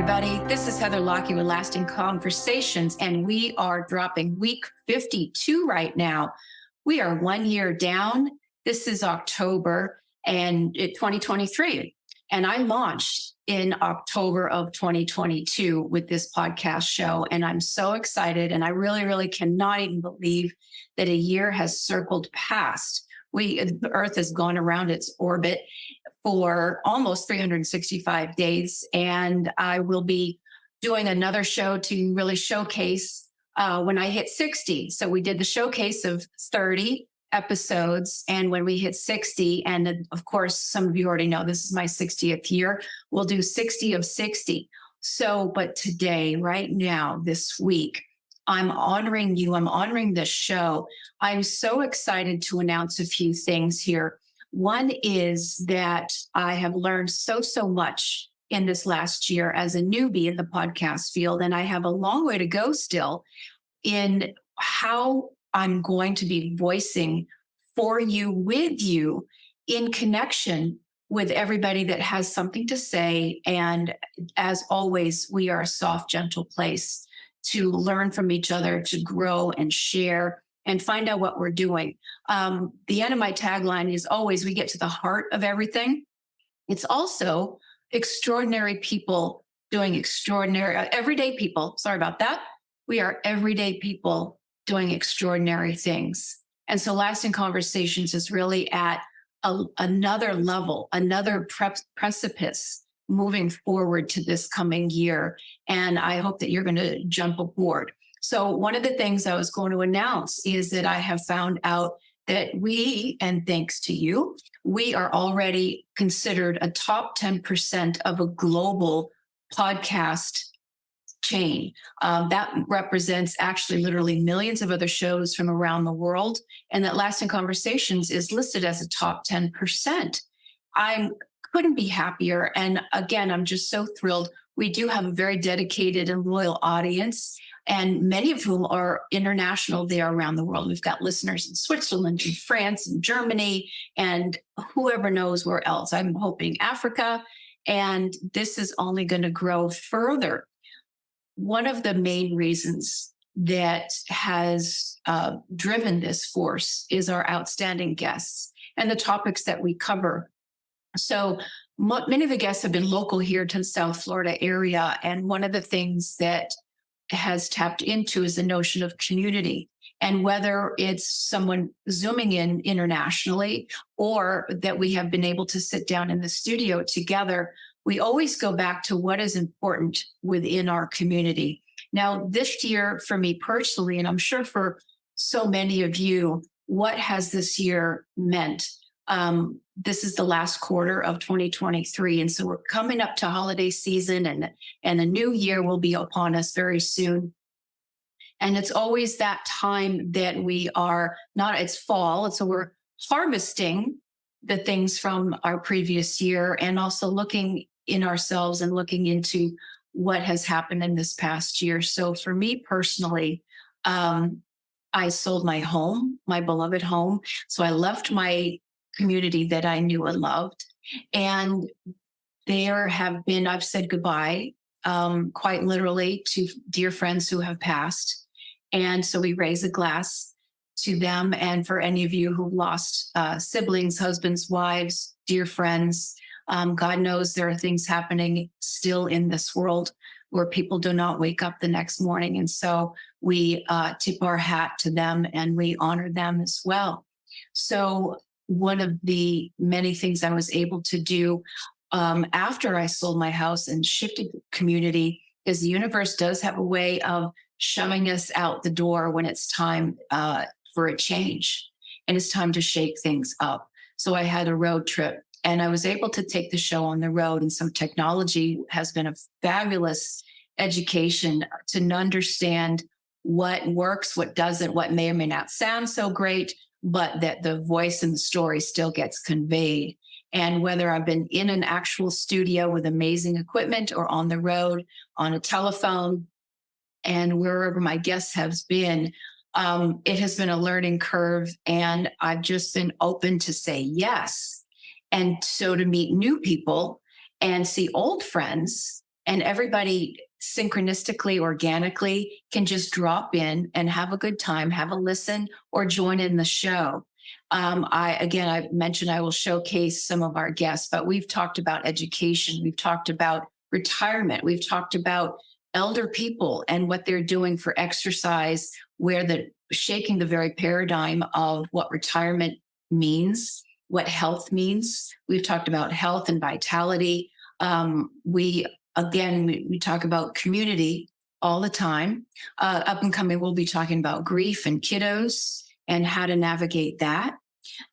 everybody. This is Heather Lockie with Lasting Conversations, and we are dropping week 52 right now. We are 1 year down. This is October and 2023. And I launched in October of 2022 with this podcast show. And I'm so excited. And I really cannot even believe that a year has circled past. The Earth has gone around its orbit for almost 365 days. And I will be doing another show to really showcase when I hit 60. So we did the showcase of 30 episodes. And when we hit 60, and of course, some of you already know this is my 60th year, we'll do 60 of 60. So, but today, right now, this week, I'm honoring you. I'm honoring this show. I'm so excited to announce a few things here. One is that I have learned so much in this last year as a newbie in the podcast field, and I have a long way to go still in how I'm going to be voicing for you, with you, in connection with everybody that has something to say. And as always, we are a soft, gentle place to learn from each other, to grow and share and find out what we're doing. The end of my tagline is always, we get to the heart of everything. It's also extraordinary people doing extraordinary, everyday people. Sorry about that. We are everyday people doing extraordinary things. And so Lasting Conversations is really at another level, another precipice moving forward to this coming year. And I hope that you're going to jump aboard. So one of the things I was going to announce is that I have found out that we, and thanks to you, we are already considered a top 10% of a global podcast chain. That represents actually literally millions of other shows from around the world. And that Lasting Conversations is listed as a top 10%. I couldn't be happier. And again, I'm just so thrilled. We do have a very dedicated and loyal audience, and many of whom are international. They are around the world. We've got listeners in Switzerland and France and Germany and whoever knows where else. I'm hoping Africa. And this is only going to grow further. One of the main reasons that has driven this force is our outstanding guests and the topics that we cover. So many of the guests have been local here to the South Florida area. And one of the things that has tapped into is the notion of community. And whether it's someone zooming in internationally or that we have been able to sit down in the studio together, we always go back to what is important within our community. Now, this year for me personally, and I'm sure for so many of you, what has this year meant? This is the last quarter of 2023. And so we're coming up to holiday season, and a new year will be upon us very soon. And it's always that time that we are it's fall. And so we're harvesting the things from our previous year and also looking in ourselves and looking into what has happened in this past year. So for me personally, I sold my home, my beloved home. So I left my community that I knew and loved. And I've said goodbye, quite literally, to dear friends who have passed. And so we raise a glass to them. And for any of you who lost siblings, husbands, wives, dear friends, God knows there are things happening still in this world where people do not wake up the next morning. And so we tip our hat to them and we honor them as well. So one of the many things I was able to do after I sold my house and shifted community is the universe does have a way of shoving us out the door when it's time for a change and it's time to shake things up. So I had a road trip and I was able to take the show on the road, and some technology has been a fabulous education to understand what works, what doesn't, what may or may not sound so great, but that the voice and the story still gets conveyed. And whether I've been in an actual studio with amazing equipment or on the road, on a telephone, and wherever my guests have been, it has been a learning curve. And I've just been open to say yes. And so to meet new people and see old friends and everybody synchronistically, organically can just drop in and have a good time, have a listen, or join in the show. I mentioned I will showcase some of our guests, but we've talked about education, we've talked about retirement, we've talked about elder people and what they're doing for exercise, where the shaking the very paradigm of what retirement means, what health means. We've talked about health and vitality. We talk about community all the time. Up and coming, we'll be talking about grief and kiddos and how to navigate that.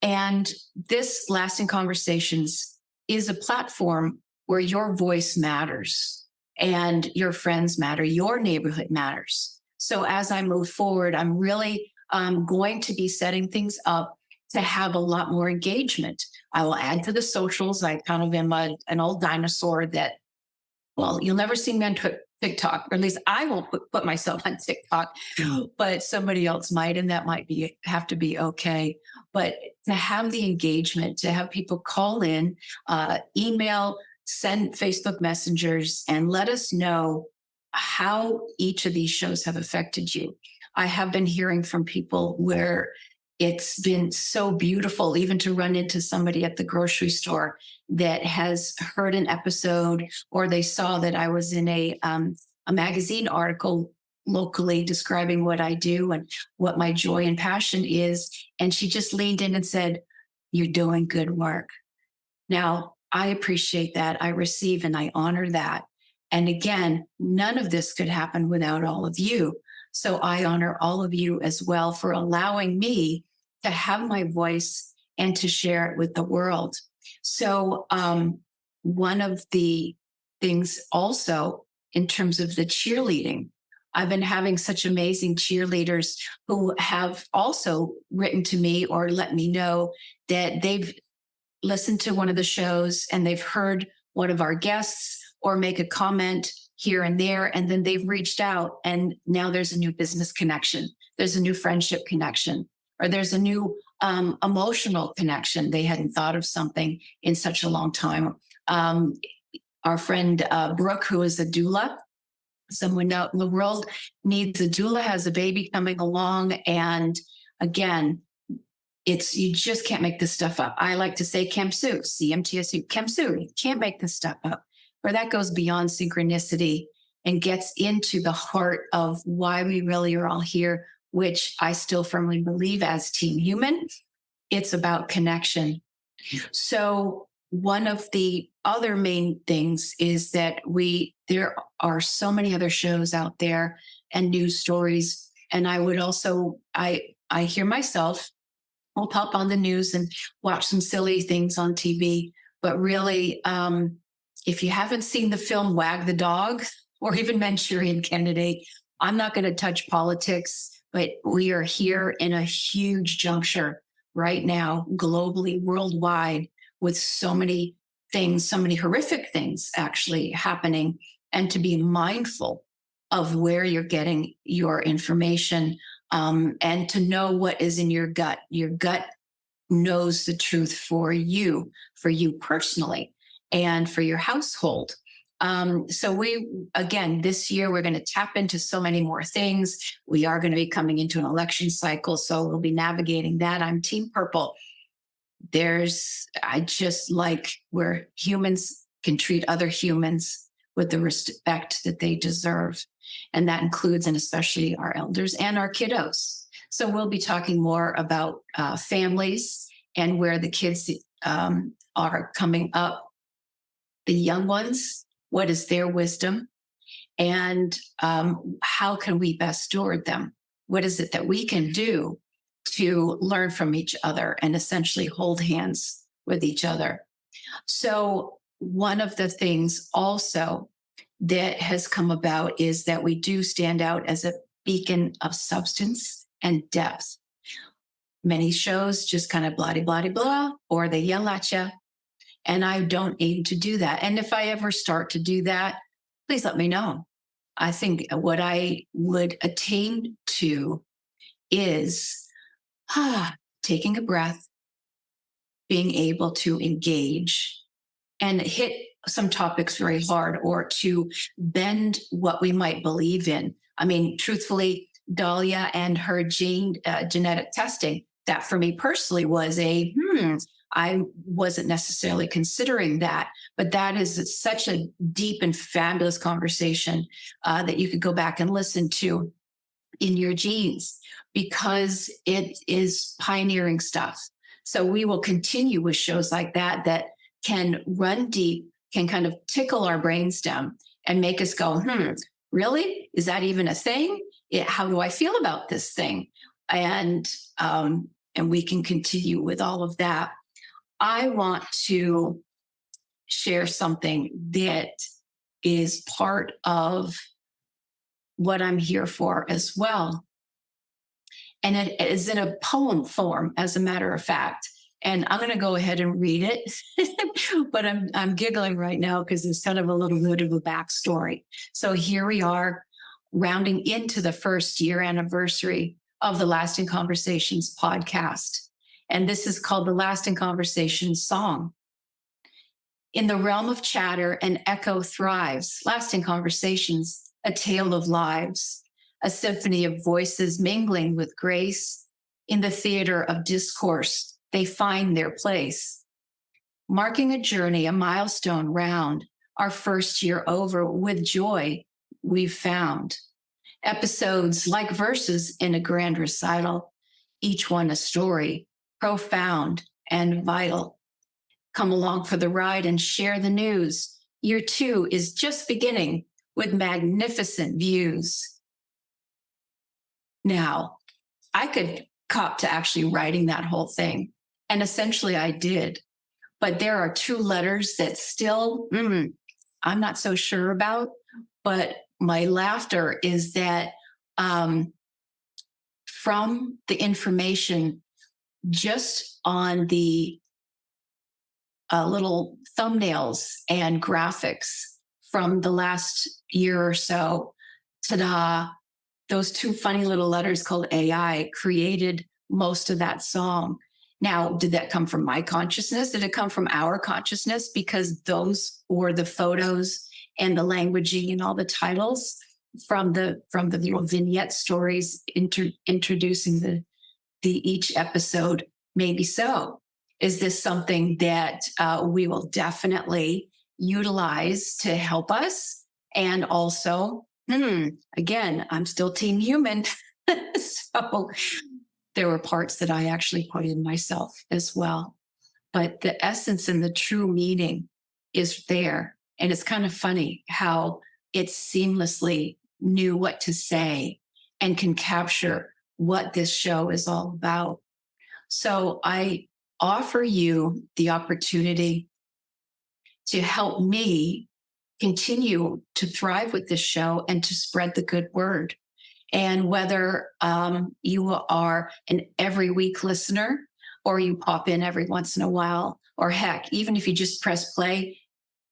And this Lasting Conversations is a platform where your voice matters and your friends matter, your neighborhood matters. So as I move forward, I'm really going to be setting things up to have a lot more engagement. I will add to the socials. I kind of am an old dinosaur that, well, you'll never see me on TikTok, or at least I won't put myself on TikTok, but somebody else might, and that might have to be okay. But to have the engagement, to have people call in, email, send Facebook messengers, and let us know how each of these shows have affected you. I have been hearing from people where it's been so beautiful, even to run into somebody at the grocery store that has heard an episode, or they saw that I was in a magazine article locally describing what I do and what my joy and passion is. And she just leaned in and said, "You're doing good work." Now, I appreciate that. I receive and I honor that. And again, none of this could happen without all of you. So I honor all of you as well for allowing me to have my voice and to share it with the world. So one of the things also in terms of the cheerleading, I've been having such amazing cheerleaders who have also written to me or let me know that they've listened to one of the shows and they've heard one of our guests or make a comment here and there, and then they've reached out and now there's a new business connection, there's a new friendship connection, or there's a new emotional connection. They hadn't thought of something in such a long time. Our friend Brooke, who is a doula, someone out in the world needs a doula, has a baby coming along. And again, you just can't make this stuff up. I like to say Kemsu, CMTSU, Kemsu, you can't make this stuff up. Where that goes beyond synchronicity and gets into the heart of why we really are all here, which I still firmly believe as Team Human, it's about connection. So one of the other main things is that there are so many other shows out there and news stories. And I would also, I hear myself, I'll pop on the news and watch some silly things on TV, but really, if you haven't seen the film Wag the Dog or even Manchurian Candidate, I'm not going to touch politics, but we are here in a huge juncture right now, globally, worldwide, with so many things, so many horrific things actually happening, and to be mindful of where you're getting your information, and to know what is in your gut. Your gut knows the truth for you personally, and for your household. So this year, we're going to tap into so many more things. We are going to be coming into an election cycle, so we'll be navigating that. I'm Team Purple. I just like where humans can treat other humans with the respect that they deserve. And that includes, and especially, our elders and our kiddos. So we'll be talking more about families and where the kids are coming up, the young ones, what is their wisdom, and how can we best steward them? What is it that we can do to learn from each other and essentially hold hands with each other? So one of the things also that has come about is that we do stand out as a beacon of substance and depth. Many shows just kind of blah, blah, blah, or they yell at you. And I don't aim to do that. And if I ever start to do that, please let me know. I think what I would attain to is taking a breath, being able to engage, and hit some topics very hard or to bend what we might believe in. I mean, truthfully, Dahlia and her genetic testing, that for me personally was I wasn't necessarily considering that, but that is such a deep and fabulous conversation that you could go back and listen to in your genes because it is pioneering stuff. So we will continue with shows like that that can run deep, can kind of tickle our brainstem and make us go, really? Is that even a thing? How do I feel about this thing? And we can continue with all of that. I want to share something that is part of what I'm here for as well. And it is in a poem form, as a matter of fact. And I'm going to go ahead and read it, but I'm giggling right now because it's kind of a little bit of a backstory. So here we are, rounding into the first year anniversary of the Lasting Conversations podcast. And this is called the Lasting Conversations Song. In the realm of chatter, an echo thrives. Lasting conversations, a tale of lives, a symphony of voices mingling with grace. In the theater of discourse, they find their place. Marking a journey, a milestone round, our first year over with joy we've found. Episodes like verses in a grand recital, each one a story, profound and vital. Come along for the ride and share the news. Year 2 is just beginning with magnificent views. Now, I could cop to actually writing that whole thing, and essentially I did. But there are 2 letters that still, I'm not so sure about, but my laughter is that from the information just on the little thumbnails and graphics from the last year or so, ta-da, those 2 funny little letters called AI created most of that song. Now, did that come from my consciousness? Did it come from our consciousness? Because those were the photos and the languaging and all the titles from the little vignette stories introducing the each episode. Maybe so. Is this something that we will definitely utilize to help us? And also, again, I'm still team human. So there were parts that I actually put in myself as well. But the essence and the true meaning is there. And it's kind of funny how it seamlessly knew what to say and can capture what this show is all about. So I offer you the opportunity to help me continue to thrive with this show and to spread the good word. And whether you are an every week listener or you pop in every once in a while, or heck, even if you just press play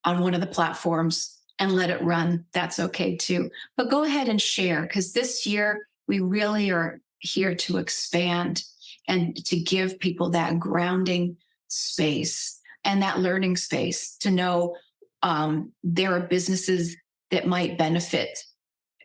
on one of the platforms and let it run, that's okay too. But go ahead and share, because this year we really are here to expand and to give people that grounding space and that learning space to know there are businesses that might benefit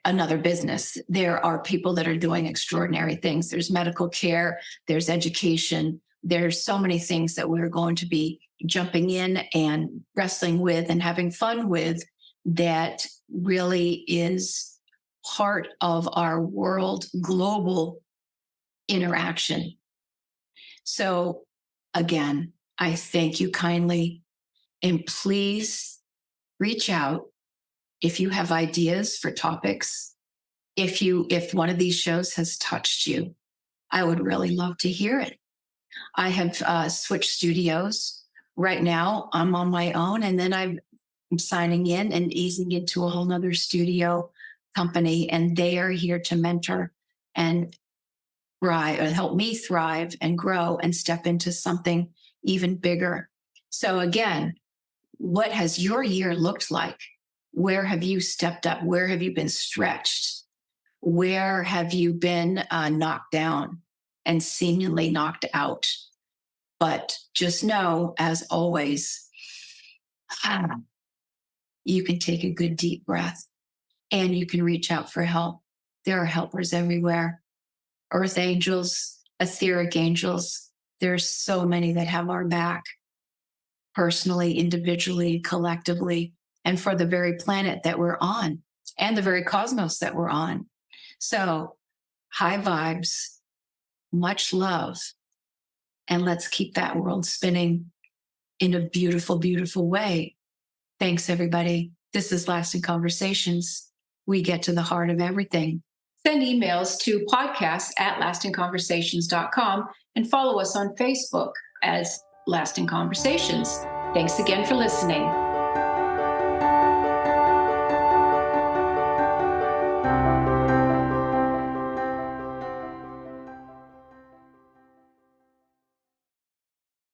another business. There are people that are doing extraordinary things. There's medical care, there's education, there's so many things that we're going to be jumping in and wrestling with and having fun with that really is part of our world global interaction. So again, I thank you kindly, and please reach out if you have ideas for topics. If one of these shows has touched you, I would really love to hear it. I have switched studios. Right now, I'm on my own, and then I'm signing in and easing into a whole nother studio company, and they are here to mentor and help me thrive and grow and step into something even bigger. So again, what has your year looked like? Where have you stepped up? Where have you been stretched? Where have you been knocked down and seemingly knocked out? But just know, as always, You can take a good deep breath and you can reach out for help. There are helpers everywhere. Earth angels, etheric angels. There's so many that have our back personally, individually, collectively, and for the very planet that we're on and the very cosmos that we're on. So, high vibes, much love, and let's keep that world spinning in a beautiful, beautiful way. Thanks, everybody. This is Lasting Conversations. We get to the heart of everything. Send emails to podcast@lastingconversations.com and follow us on Facebook as Lasting Conversations. Thanks again for listening.